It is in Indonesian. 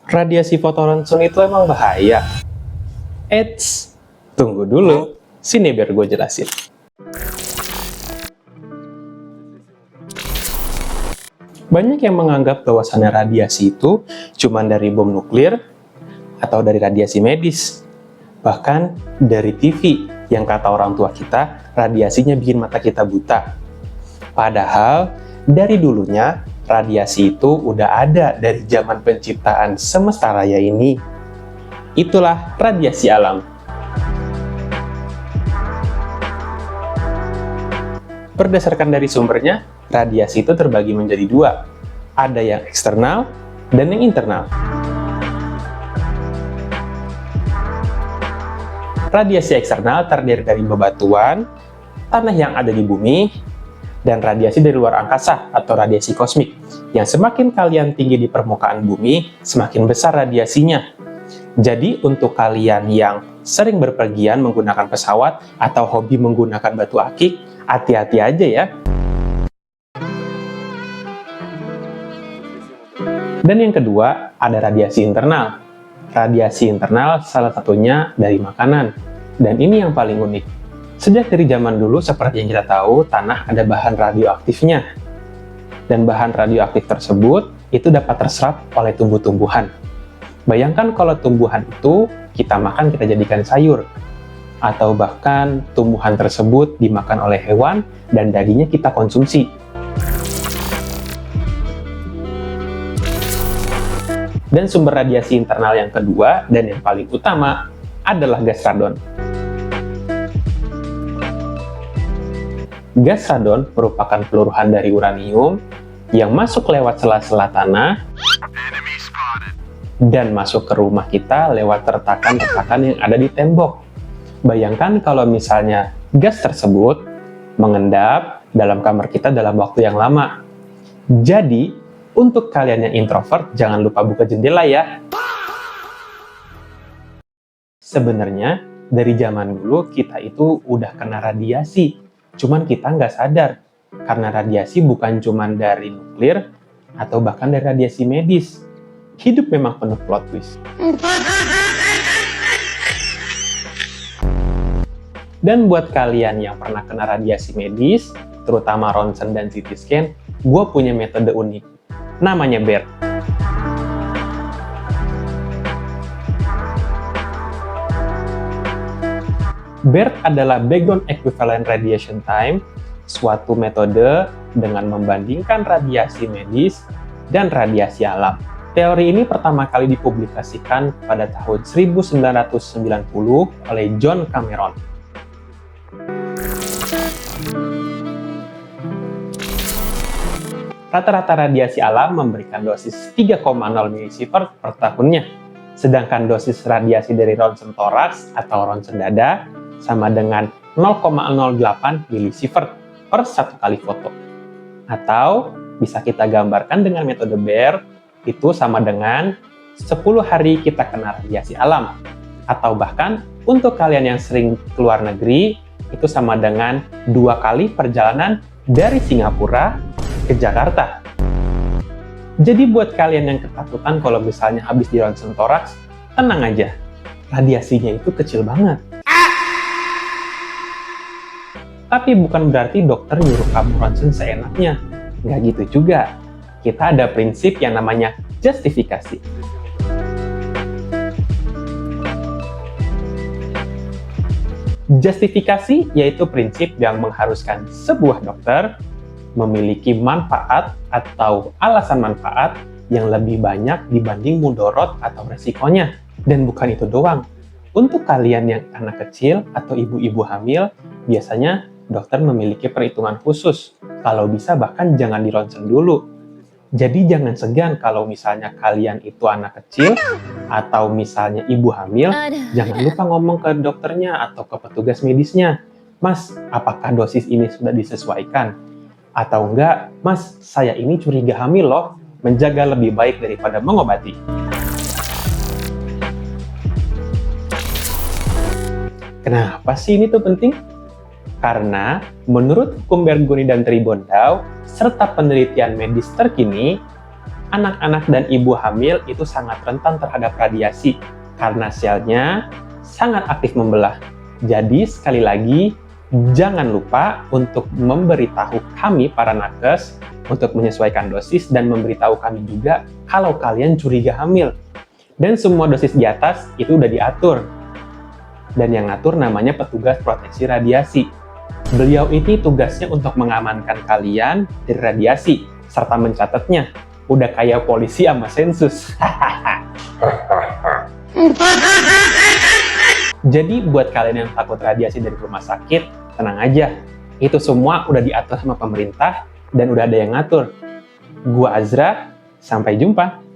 Radiasi fotoronsen itu emang bahaya? Eits, tunggu dulu. Sini biar gue jelasin. Banyak yang menganggap bahwasannya radiasi itu cuma dari bom nuklir atau dari radiasi medis. Bahkan dari TV yang kata orang tua kita, radiasinya bikin mata kita buta. Padahal dari dulunya radiasi itu udah ada dari zaman penciptaan semesta raya ini. Itulah radiasi alam. Berdasarkan dari sumbernya, radiasi itu terbagi menjadi dua. Ada yang eksternal dan yang internal. Radiasi eksternal terdiri dari bebatuan, tanah yang ada di bumi, dan radiasi dari luar angkasa atau radiasi kosmik. Yang semakin kalian tinggi di permukaan bumi, semakin besar radiasinya. Jadi untuk kalian yang sering berpergian menggunakan pesawat atau hobi menggunakan batu akik, hati-hati aja ya. Dan yang kedua, ada radiasi internal. Radiasi internal salah satunya dari makanan. Dan ini yang paling unik. Sejak dari zaman dulu, seperti yang kita tahu, tanah ada bahan radioaktifnya. Dan bahan radioaktif tersebut itu dapat terserap oleh tumbuh-tumbuhan. Bayangkan kalau tumbuhan itu kita makan, kita jadikan sayur. Atau bahkan tumbuhan tersebut dimakan oleh hewan dan dagingnya kita konsumsi. Dan sumber radiasi internal yang kedua dan yang paling utama adalah gas radon. Gas radon merupakan peluruhan dari uranium yang masuk lewat sela-sela tanah dan masuk ke rumah kita lewat retakan-retakan yang ada di tembok. Bayangkan kalau misalnya gas tersebut mengendap dalam kamar kita dalam waktu yang lama. Jadi, untuk kalian yang introvert, jangan lupa buka jendela ya. Sebenarnya, dari zaman dulu kita itu udah kena radiasi. Cuman kita nggak sadar, karena radiasi bukan cuman dari nuklir, atau bahkan dari radiasi medis. Hidup memang penuh plot twist. Dan buat kalian yang pernah kena radiasi medis, terutama ronsen dan CT scan, gue punya metode unik. Namanya BERT. BERT adalah Background Equivalent Radiation Time, suatu metode dengan membandingkan radiasi medis dan radiasi alam. Teori ini pertama kali dipublikasikan pada tahun 1990 oleh John Cameron. Rata-rata radiasi alam memberikan dosis 3,0 milisievert per tahunnya, sedangkan dosis radiasi dari ronsen toraks atau ronsen dada sama dengan 0,08 milisievert per satu kali foto. Atau bisa kita gambarkan dengan metode BERT, itu sama dengan 10 hari kita kena radiasi alam. Atau bahkan untuk kalian yang sering keluar negeri, itu sama dengan 2 kali perjalanan dari Singapura ke Jakarta. Jadi buat kalian yang ketakutan kalau misalnya habis di ronsen toraks, tenang aja, radiasinya itu kecil banget. Tapi bukan berarti dokter nyuruh kamu ronsen seenaknya. Nggak gitu juga. Kita ada prinsip yang namanya justifikasi. Justifikasi yaitu prinsip yang mengharuskan sebuah dokter memiliki manfaat atau alasan manfaat yang lebih banyak dibanding mudorot atau resikonya. Dan bukan itu doang. Untuk kalian yang anak kecil atau ibu-ibu hamil, biasanya dokter memiliki perhitungan khusus. Kalau bisa bahkan jangan di ronsen dulu. Jadi jangan segan kalau misalnya kalian itu anak kecil atau misalnya ibu hamil, jangan lupa ngomong ke dokternya atau ke petugas medisnya. Mas, apakah dosis ini sudah disesuaikan? Atau enggak, Mas, saya ini curiga hamil loh, menjaga lebih baik daripada mengobati. Kenapa sih ini tuh penting? Karena menurut hukum Bergoni dan Tribondau, serta penelitian medis terkini, anak-anak dan ibu hamil itu sangat rentan terhadap radiasi karena selnya sangat aktif membelah. Jadi sekali lagi, jangan lupa untuk memberitahu kami para nakes untuk menyesuaikan dosis dan memberitahu kami juga kalau kalian curiga hamil. Dan semua dosis di atas itu udah diatur. Dan yang ngatur namanya petugas proteksi radiasi. Beliau ini tugasnya untuk mengamankan kalian dari radiasi serta mencatatnya. Udah kayak polisi sama sensus. Jadi buat kalian yang takut radiasi dari rumah sakit, tenang aja. Itu semua udah diatur sama pemerintah dan udah ada yang ngatur. Gua Azra, sampai jumpa.